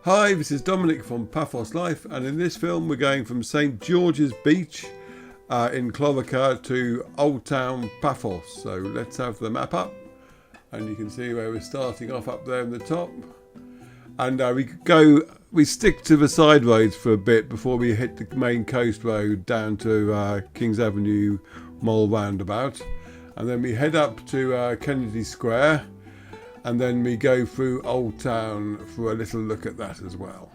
Hi, this is Dominic from Paphos Life, and in this film we're going from St George's Beach in Cloaca to Old Town Paphos. So let's have the map up, and you can see where we're starting off up there in the top. And we stick to the side roads for a bit before we hit the main coast road down to Kings Avenue Mall roundabout, and then we head up to Kennedy Square. And then we go through Old Town for a little look at that as well.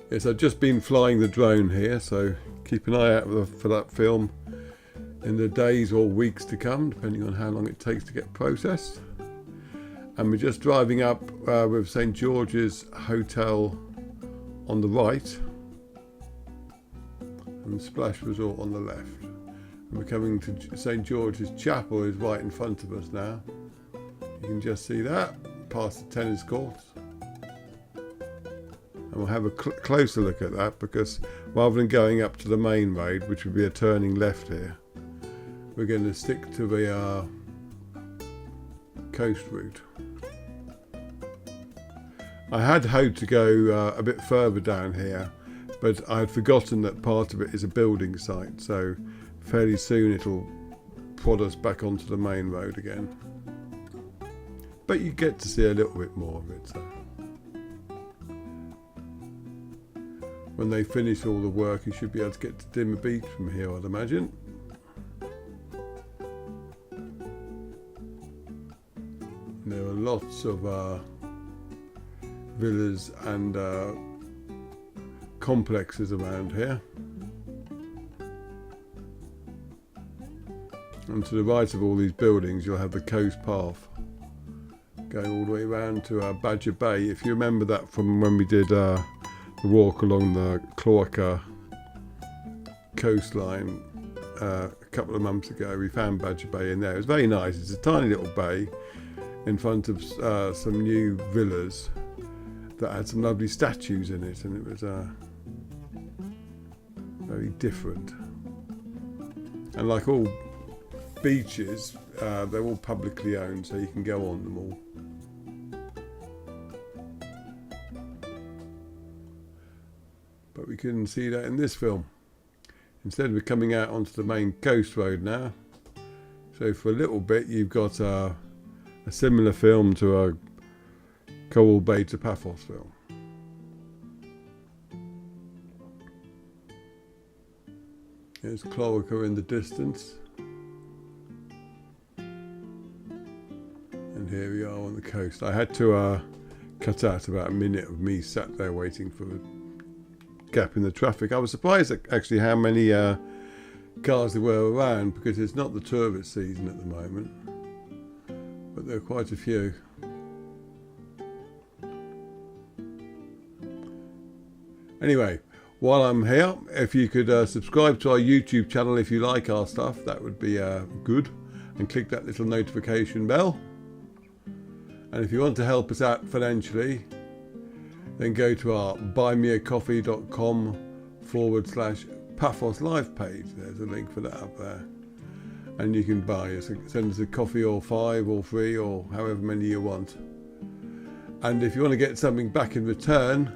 Yes, I've just been flying the drone here, so keep an eye out for that film in the days or weeks to come, depending on how long it takes to get processed. And we're just driving up with St George's Hotel on the right and Splash Resort on the left. And we're coming to St George's Chapel is right in front of us now. You can just see that past the tennis courts. And we'll have a closer look at that, because rather than going up to the main road, which would be a turning left here, we're going to stick to the coast route. I had hoped to go a bit further down here, but I had forgotten that part of it is a building site, so fairly soon it'll prod us back onto the main road again. But you get to see a little bit more of it. So when they finish all the work, you should be able to get to Dimmer Beach from here, I'd imagine. There are lots of villas and complexes around here. And to the right of all these buildings you'll have the coast path going all the way around to Badger Bay. If you remember that from when we did the walk along the Cloaca coastline a couple of months ago, we found Badger Bay in there. It was very nice. It's a tiny little bay in front of some new villas that had some lovely statues in it, and it was very different. And like all beaches, they're all publicly owned, so you can go on them all. But we couldn't see that in this film. Instead, we're coming out onto the main coast road now. So for a little bit, you've got a similar film to a Coral Bay to Paphos film. There's Cloaca in the distance. And here we are on the coast. I had to cut out about a minute of me sat there waiting for a gap in the traffic. I was surprised at actually how many cars there were around, because it's not the tourist season at the moment. But there are quite a few. Anyway, while I'm here, if you could subscribe to our YouTube channel if you like our stuff, that would be good. And click that little notification bell. And if you want to help us out financially, then go to our buymeacoffee.com/Paphos Live page. There's a link for that up there. And you can buy us, send us a coffee or 5 or 3 or however many you want. And if you want to get something back in return,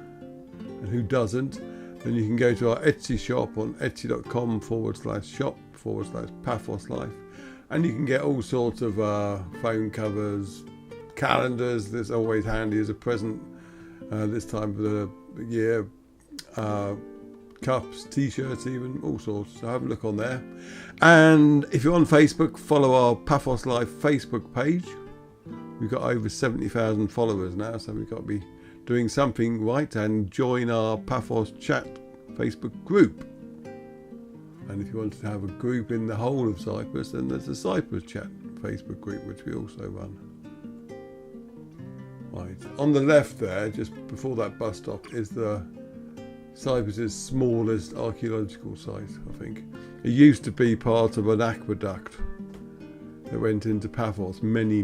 and who doesn't, then you can go to our Etsy shop on etsy.com/shop/Paphos Life, and you can get all sorts of phone covers, calendars. That's always handy as a present this time of the year. Cups, t-shirts, even, all sorts. So have a look on there. And if you're on Facebook, follow our Paphos Life Facebook page. We've got over 70,000 followers now, so we've got to be doing something right, and join our Paphos Chat Facebook group. And if you want to have a group in the whole of Cyprus, then there's a Cyprus Chat Facebook group, which we also run. Right, on the left there, just before that bus stop, is the Cyprus's smallest archaeological site, I think. It used to be part of an aqueduct that went into Paphos many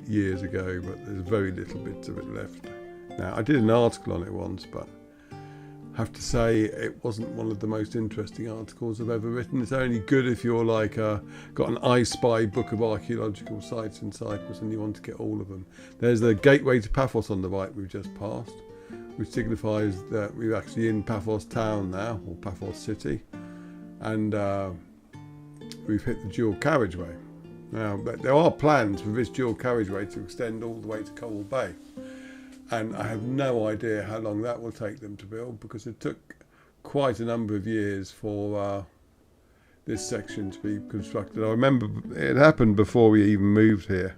years ago, but there's very little bits of it left now. I did an article on it once, but have to say it wasn't one of the most interesting articles I've ever written. It's only good if you're like got an I Spy book of archaeological sites in Cyprus and you want to get all of them. There's the gateway to Paphos on the right we've just passed, which signifies that we're actually in Paphos town now, or Paphos city, and we've hit the dual carriageway. Now, but there are plans for this dual carriageway to extend all the way to Coral Bay. And I have no idea how long that will take them to build, because it took quite a number of years for this section to be constructed. I remember it happened before we even moved here.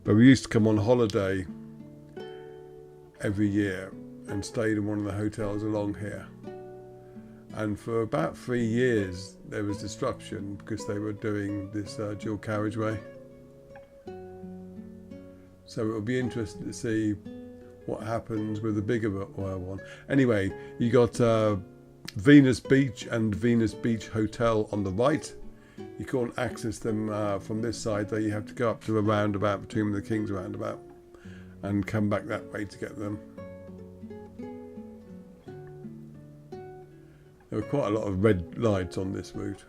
But we used to come on holiday every year and stayed in one of the hotels along here. And for about 3 years there was disruption because they were doing this dual carriageway. So it will be interesting to see what happens with the bigger one. Anyway, you got Venus Beach and Venus Beach Hotel on the right. You can't access them from this side, though. You have to go up to a roundabout, between the King's roundabout, and come back that way to get them. There were quite a lot of red lights on this route,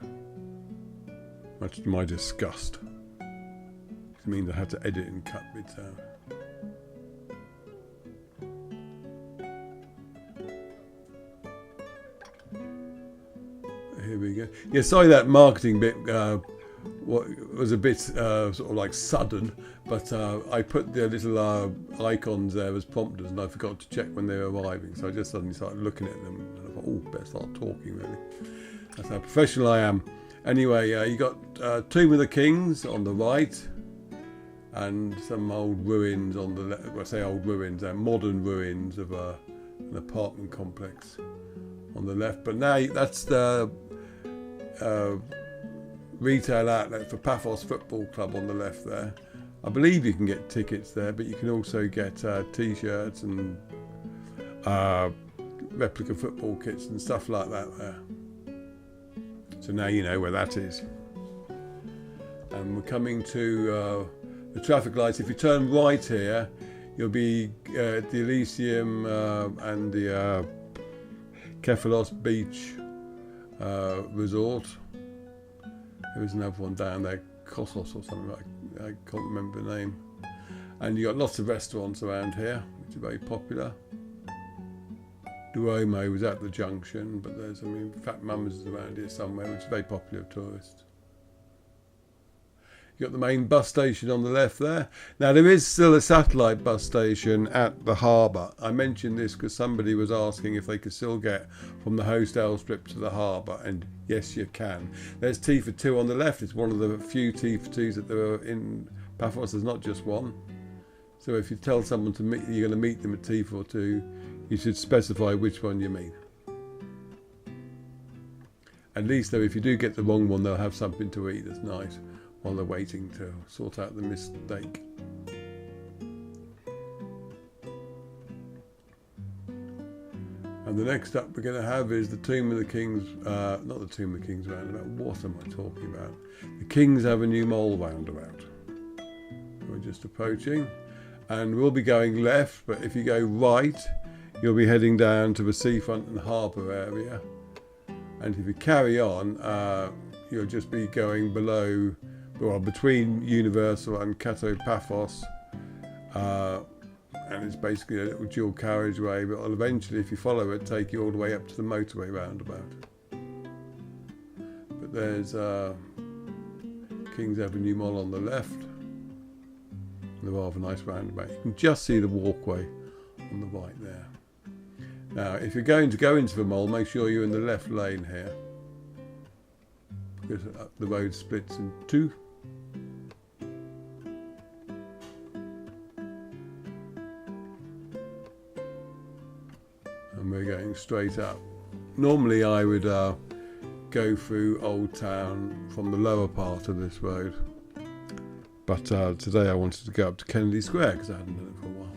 much to my disgust. It means I had to edit and cut bits out. Here we go. Yeah, sorry that marketing bit was a bit sort of like sudden, but I put the little icons there as prompters, and I forgot to check when they were arriving, so I just suddenly started looking at them, and I thought, oh, better start talking, really. That's how professional I am. Anyway, you got Tomb of the Kings on the right, and some old ruins on the left. Well, I say old ruins, modern ruins of an apartment complex on the left. But now that's the retail outlet for Paphos Football Club on the left there. I believe you can get tickets there, but you can also get t-shirts and replica football kits and stuff like that there. So now you know where that is. And we're coming to the traffic lights. If you turn right here, you'll be at the Elysium and the Kephalos Beach resort. There's another one down there, Kossos or something like that. I can't remember the name. And you got lots of restaurants around here, which are very popular. Duomo was at the junction, but there's, Fat Mum's is around here somewhere, which is very popular with tourists. You got the main bus station on the left there. Now there is still a satellite bus station at the harbour. I mentioned this because somebody was asking if they could still get from the hostel strip to the harbour, and yes, you can. There's T for 2 on the left. It's one of the few T for 2s that there are in Paphos. There's not just one. So if you tell someone to meet, you're going to meet them at T for 2, you should specify which one you mean. At least though, if you do get the wrong one, they'll have something to eat that's nice while they're waiting to sort out the mistake. And the next up we're going to have is the Tomb of the Kings, not the Tomb of the Kings roundabout, what am I talking about? The King's Avenue Mall roundabout. We're just approaching, and we'll be going left, but if you go right, you'll be heading down to the seafront and harbour area. And if you carry on, you'll just be going below, well, between Universal and Kato Paphos, and it's basically a little dual carriageway, but it'll eventually, if you follow it, take you all the way up to the motorway roundabout. But there's King's Avenue Mall on the left, and a rather nice roundabout. You can just see the walkway on the right there. Now, if you're going to go into the mall, make sure you're in the left lane here, because the road splits in two. And we're going straight up. Normally I would go through Old Town from the lower part of this road, but today I wanted to go up to Kennedy Square because I hadn't done it for a while.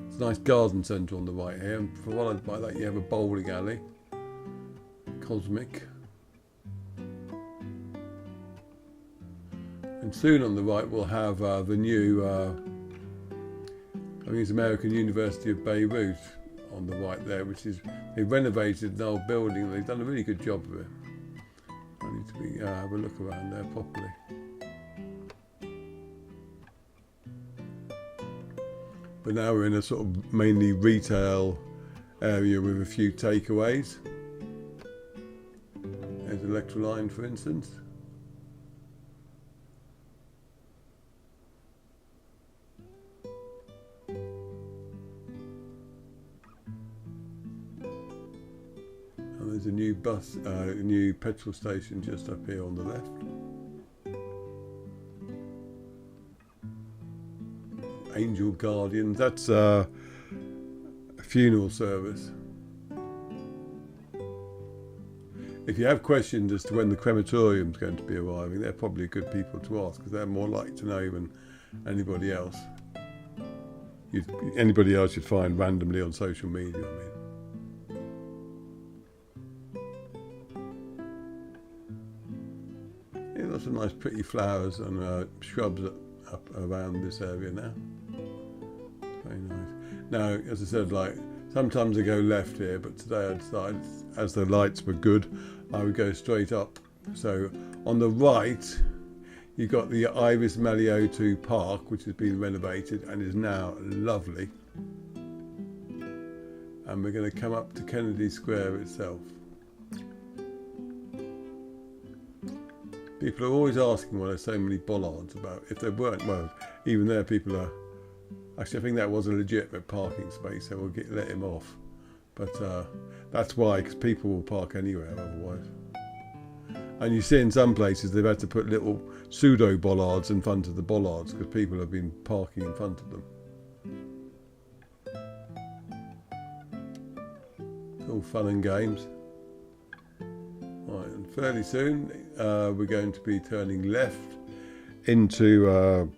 It's a nice garden centre on the right here, and followed by that you have a bowling alley, Cosmic. And soon on the right we'll have the new I think it's American University of Beirut on the right there, which is, they renovated an old building. They've done a really good job of it. I need to have a look around there properly. But now we're in a sort of mainly retail area with a few takeaways. There's Electroline, for instance. And there's a new a new petrol station just up here on the left. Angel Guardians, that's a funeral service. If you have questions as to when the crematorium's going to be arriving, they're probably good people to ask, because they're more likely to know than anybody else. Anybody else you'd find randomly on social media, I mean. Yeah, lots of nice pretty flowers and shrubs up around this area now. Very nice. Now, as I said, like, sometimes I go left here, but today I decided, as the lights were good, I would go straight up. So on the right, you've got the Iris Maliotou Park, which has been renovated and is now lovely. And we're going to come up to Kennedy Square itself. People are always asking why there's so many bollards about. If there weren't, well, even there people are. Actually, I think that was a legitimate parking space, so we'll let him off. But that's why, because people will park anywhere otherwise. And you see in some places they've had to put little pseudo bollards in front of the bollards because people have been parking in front of them. It's all fun and games. Right, and fairly soon we're going to be turning left into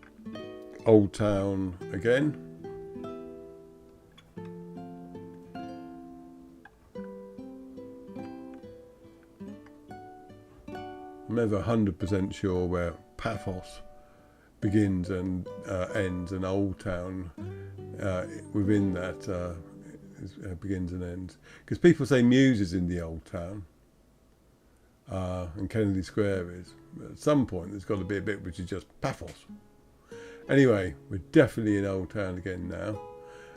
Old Town again. I'm never 100% sure where Paphos begins and ends, and Old Town within that begins and ends. Because people say Muse is in the Old Town, and Kennedy Square is. But at some point there's got to be a bit which is just Paphos. Anyway, we're definitely in Old Town again now.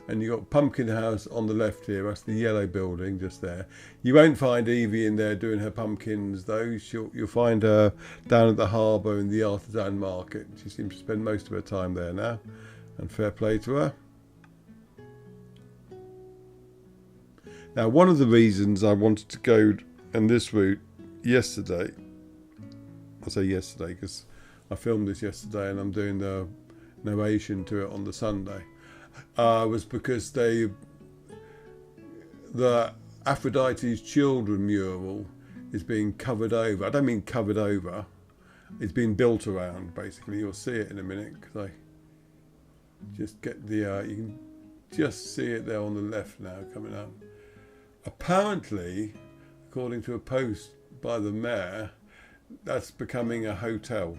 And you've got Pumpkin House on the left here. That's the yellow building just there. You won't find Evie in there doing her pumpkins though. You'll find her down at the harbour in the artisan market. She seems to spend most of her time there now. And fair play to her. Now, one of the reasons I wanted to go on this route yesterday, I say yesterday because I filmed this yesterday and I'm doing the narration to it on the Sunday, was because the Aphrodite's Children mural is being covered over. I don't mean covered over, it's been built around basically. You'll see it in a minute because I just get the you can just see it there on the left now coming up. Apparently, according to a post by the mayor, that's becoming a hotel.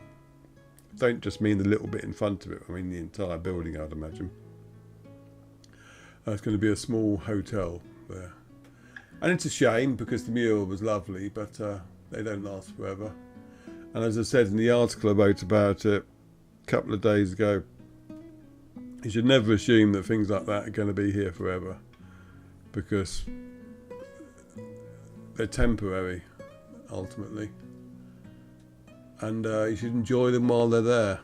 Don't just mean the little bit in front of it, I mean the entire building, I'd imagine. It's going to be a small hotel there. And it's a shame because the mural was lovely, but they don't last forever. And as I said in the article I wrote about it a couple of days ago, you should never assume that things like that are going to be here forever, because they're temporary, ultimately. And you should enjoy them while they're there.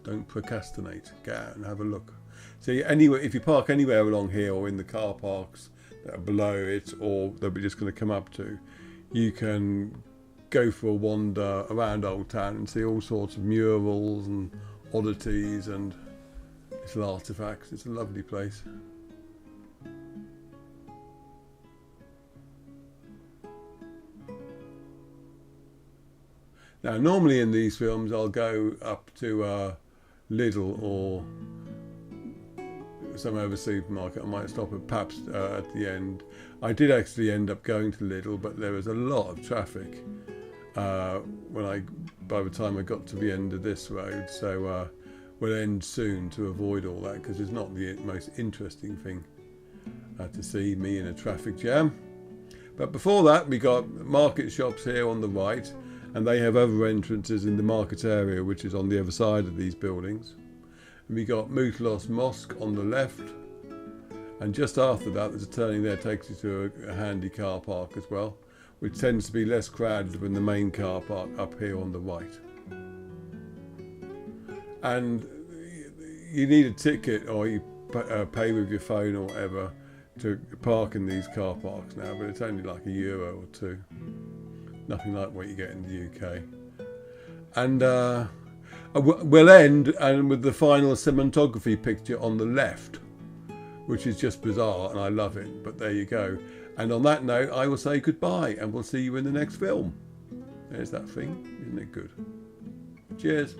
Don't procrastinate. Get out and have a look. See, anywhere, if you park anywhere along here or in the car parks that are below it or that we're just going to come up to, you can go for a wander around Old Town and see all sorts of murals and oddities and little artefacts. It's a lovely place. Now, normally in these films, I'll go up to Lidl or some other supermarket. I might stop at Paphos at the end. I did actually end up going to Lidl, but there was a lot of traffic by the time I got to the end of this road. So we'll end soon to avoid all that because it's not the most interesting thing to see me in a traffic jam. But before that, we got market shops here on the right, and they have other entrances in the market area, which is on the other side of these buildings. And we got Mutlos Mosque on the left, and just after that there's a turning there, takes you to a handy car park as well, which tends to be less crowded than the main car park up here on the right. And you need a ticket, or you pay with your phone or whatever to park in these car parks now, but it's only like €1 or €2. Nothing like what you get in the UK. And we'll end with the final cinematography picture on the left, which is just bizarre, and I love it, but there you go. And on that note, I will say goodbye, and we'll see you in the next film. There's that thing, isn't it good? Cheers.